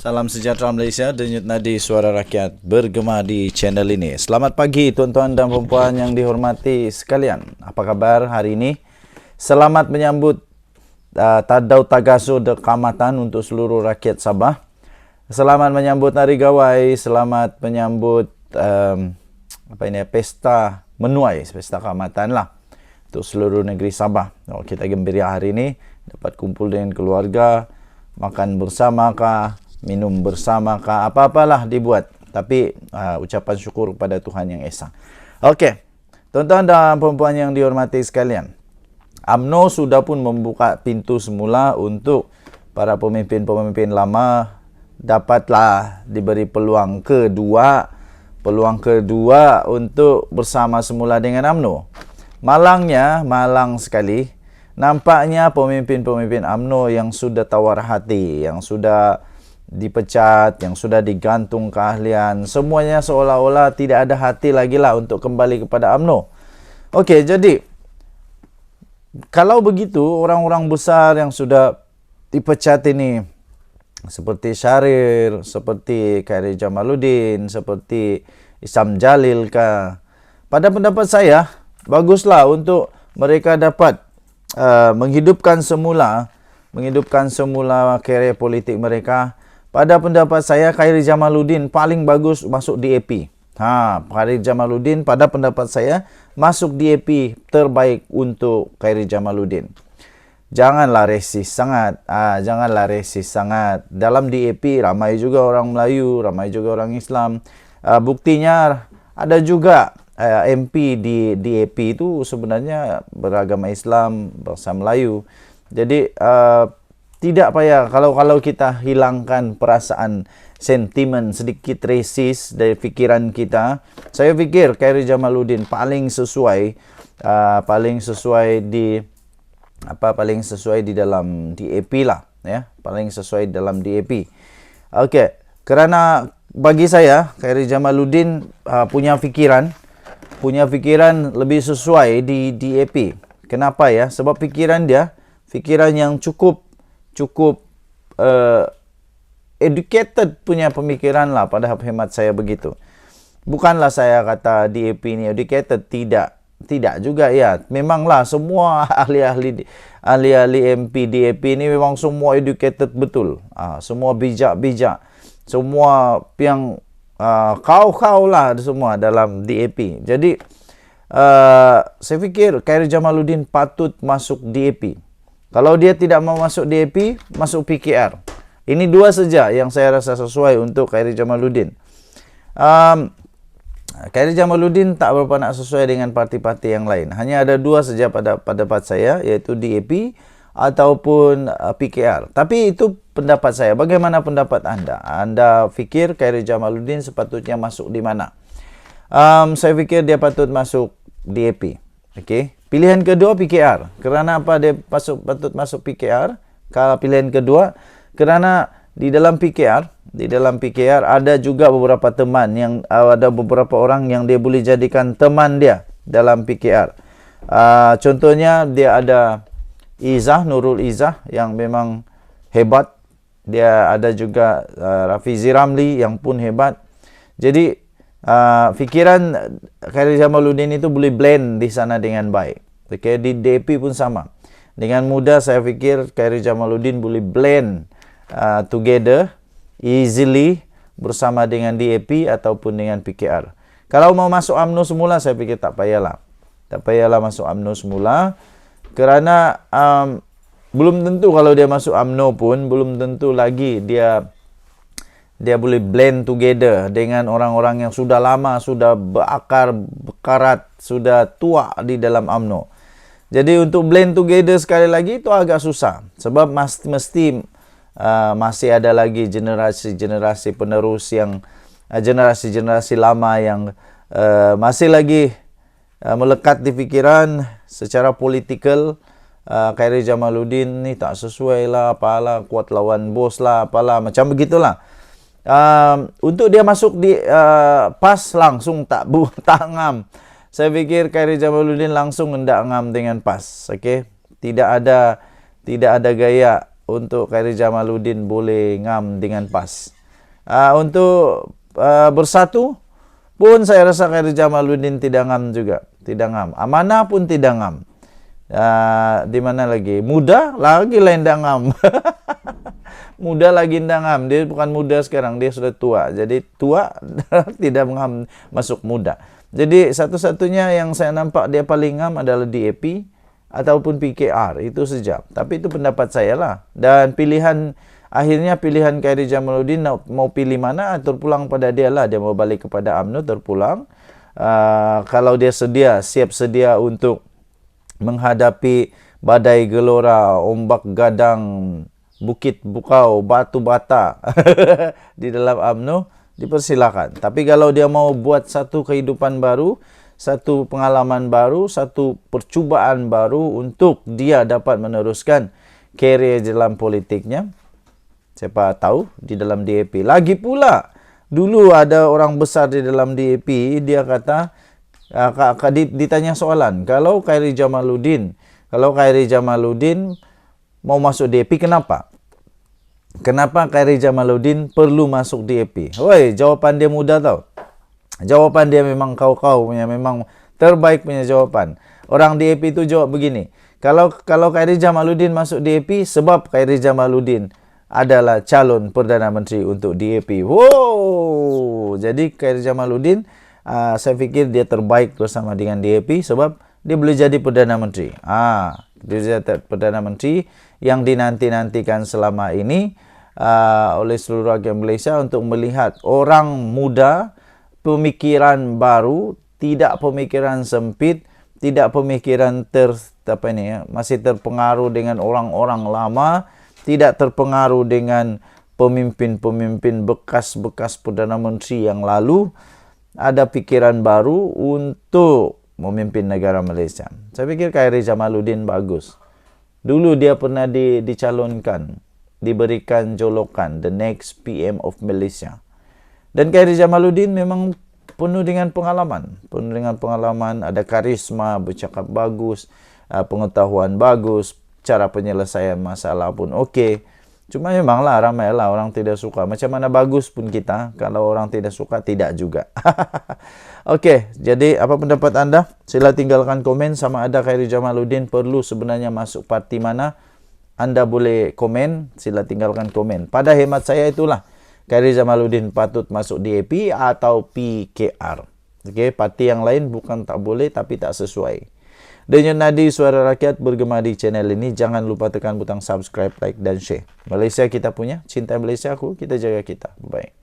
Salam sejahtera Malaysia, denyut nadi suara rakyat bergema di channel ini. Selamat pagi tuan-tuan dan puan-puan yang dihormati sekalian. Apa kabar hari ini? Selamat menyambut Tadau Tagasu Dekamatan untuk seluruh rakyat Sabah. Selamat menyambut Hari Gawai, selamat menyambut pesta menuai, pesta Keamatan lah untuk seluruh negeri Sabah. Kita gembira hari ini dapat kumpul dengan keluarga, makan bersama kah, minum bersama kah, apa-apalah dibuat. Tapi ucapan syukur kepada Tuhan Yang Esa. Okey, tuan-tuan dan puan-puan yang dihormati sekalian, UMNO sudah pun membuka pintu semula untuk para pemimpin-pemimpin lama dapatlah diberi peluang kedua untuk bersama semula dengan UMNO. Malangnya, malang sekali, nampaknya pemimpin-pemimpin UMNO yang sudah tawar hati, yang sudah dipecat, yang sudah digantung keahlian, semuanya seolah-olah tidak ada hati lagi lah untuk kembali kepada UMNO. Okey, jadi kalau begitu, orang-orang besar yang sudah dipecat ini, seperti Syahrir, seperti Khairi Jamaluddin, seperti Isam Jalil kah, pada pendapat saya, baguslah untuk mereka dapat menghidupkan semula karier politik mereka. Pada pendapat saya, Khairi Jamaluddin paling bagus masuk DAP. Khairi Jamaluddin pada pendapat saya masuk DAP terbaik untuk Khairi Jamaluddin. Janganlah resis sangat. Dalam DAP ramai juga orang Melayu, ramai juga orang Islam. Buktinya ada juga MP di DAP itu sebenarnya beragama Islam, bangsa Melayu. Jadi tidak payah kalau kita hilangkan perasaan sentimen sedikit resis dari fikiran kita. Saya fikir Khairi Jamaluddin paling sesuai di dalam DAP lah, ya. Paling sesuai dalam DAP. Okey, kerana bagi saya Khairi Jamaluddin punya fikiran lebih sesuai di DAP. Kenapa ya? Sebab fikiran yang cukup educated punya pemikiran lah, pada hemat saya begitu. Bukanlah saya kata DAP ni educated, tidak juga ya. Memanglah semua ahli-ahli MP DAP ni memang semua educated betul. Semua bijak-bijak. Semua yang kau lah semua dalam DAP. Jadi saya fikir Khairi Jamaluddin patut masuk DAP. Kalau dia tidak mau masuk DAP, masuk PKR. Ini dua saja yang saya rasa sesuai untuk Khairi Jamaluddin. Khairi Jamaluddin tak berapa nak sesuai dengan parti-parti yang lain. Hanya ada dua saja pada pendapat saya, iaitu DAP ataupun PKR. Tapi itu pendapat saya. Bagaimana pendapat anda? Anda fikir Khairi Jamaluddin sepatutnya masuk di mana? Saya fikir dia patut masuk DAP. Okey. Pilihan kedua PKR. Kerana apa dia patut masuk PKR? Kalau pilihan kedua, kerana di dalam PKR ada juga beberapa teman yang ada beberapa orang yang dia boleh jadikan teman dia dalam PKR. Contohnya dia ada Nurul Izzah yang memang hebat. Dia ada juga Rafizi Ramli yang pun hebat. Jadi fikiran Khairi Jamaluddin itu boleh blend di sana dengan baik. Okay, di DAP pun sama. Dengan mudah saya fikir Khairi Jamaluddin boleh blend together easily bersama dengan DAP ataupun dengan PKR. Kalau mau masuk UMNO semula, saya fikir tak payahlah. Tak payahlah masuk UMNO semula. Kerana belum tentu kalau dia masuk UMNO pun, belum tentu lagi dia boleh blend together dengan orang-orang yang sudah lama, sudah berakar, bekarat, sudah tua di dalam UMNO. Jadi untuk blend together sekali lagi itu agak susah. Sebab mesti masih ada lagi generasi-generasi penerus yang generasi-generasi lama yang masih lagi melekat di fikiran secara politikal. Khairi Jamaluddin ni tak sesuai lah, apalah, kuat lawan bos lah, apalah, macam begitulah. Untuk dia masuk di PAS langsung tak ngam. Saya fikir Khairi Jamaluddin langsung hendak ngam dengan PAS. Okey, tidak ada gaya untuk Khairi Jamaluddin boleh ngam dengan PAS. Untuk bersatu pun saya rasa Khairi Jamaluddin tidak ngam juga, tidak ngam. Amanah pun tidak ngam. Di mana lagi? Muda lagi lain dah ngam. Muda lagi dah ngam. Dia bukan muda sekarang, dia sudah tua. Jadi tua tidak ngam masuk muda. Jadi satu-satunya yang saya nampak dia paling ngam adalah DAP ataupun PKR, itu saja. Tapi itu pendapat saya lah. Dan pilihan akhirnya pilihan Khairi Jamaluddin mau pilih mana, terpulang pada dia lah. Dia mau balik kepada UMNO, terpulang. Kalau dia siap sedia untuk menghadapi badai gelora, ombak gadang, bukit bukau, batu bata di dalam UMNO, dipersilakan. Tapi kalau dia mau buat satu kehidupan baru, satu pengalaman baru, satu percubaan baru untuk dia dapat meneruskan karier dalam politiknya, siapa tahu di dalam DAP. Lagi pula, dulu ada orang besar di dalam DAP, dia kata, ditanya soalan, kalau Khairi Jamaluddin mau masuk DAP, kenapa? Kenapa Khairi Jamaluddin perlu masuk DAP? Woi, jawapan dia mudah tau. Jawaban dia memang kau-kau punya, memang terbaik punya jawaban. Orang DAP itu jawab begini, kalau Khairi Jamaluddin masuk DAP, sebab Khairi Jamaluddin adalah calon Perdana Menteri untuk DAP. Wow, jadi Khairi Jamaluddin, saya fikir dia terbaik bersama dengan DAP sebab dia boleh jadi Perdana Menteri. Dia jadi Perdana Menteri yang dinanti-nantikan selama ini oleh seluruh rakyat Malaysia untuk melihat orang muda, pemikiran baru, tidak pemikiran sempit, tidak pemikiran masih terpengaruh dengan orang-orang lama, tidak terpengaruh dengan pemimpin-pemimpin bekas Perdana Menteri yang lalu. Ada pikiran baru untuk memimpin negara Malaysia. Saya pikir Khairi Jamaluddin bagus. Dulu dia pernah dicalonkan, diberikan jolokan the next PM of Malaysia. Dan Khairi Jamaluddin memang penuh dengan pengalaman, ada karisma, bercakap bagus, pengetahuan bagus, cara penyelesaian masalah pun okey. Cuma memanglah ramailah orang tidak suka. Macam mana bagus pun kita, kalau orang tidak suka, tidak juga. Okey, jadi apa pendapat anda? Sila tinggalkan komen sama ada Khairi Jamaluddin perlu sebenarnya masuk parti mana. Anda boleh komen, sila tinggalkan komen. Pada hemat saya itulah, Khairi Jamaluddin patut masuk DAP atau PKR. Okey, parti yang lain bukan tak boleh tapi tak sesuai. Denyut nadi suara rakyat bergema di channel ini. Jangan lupa tekan butang subscribe, like dan share. Malaysia kita punya, cinta Malaysia aku, kita jaga kita. Bye.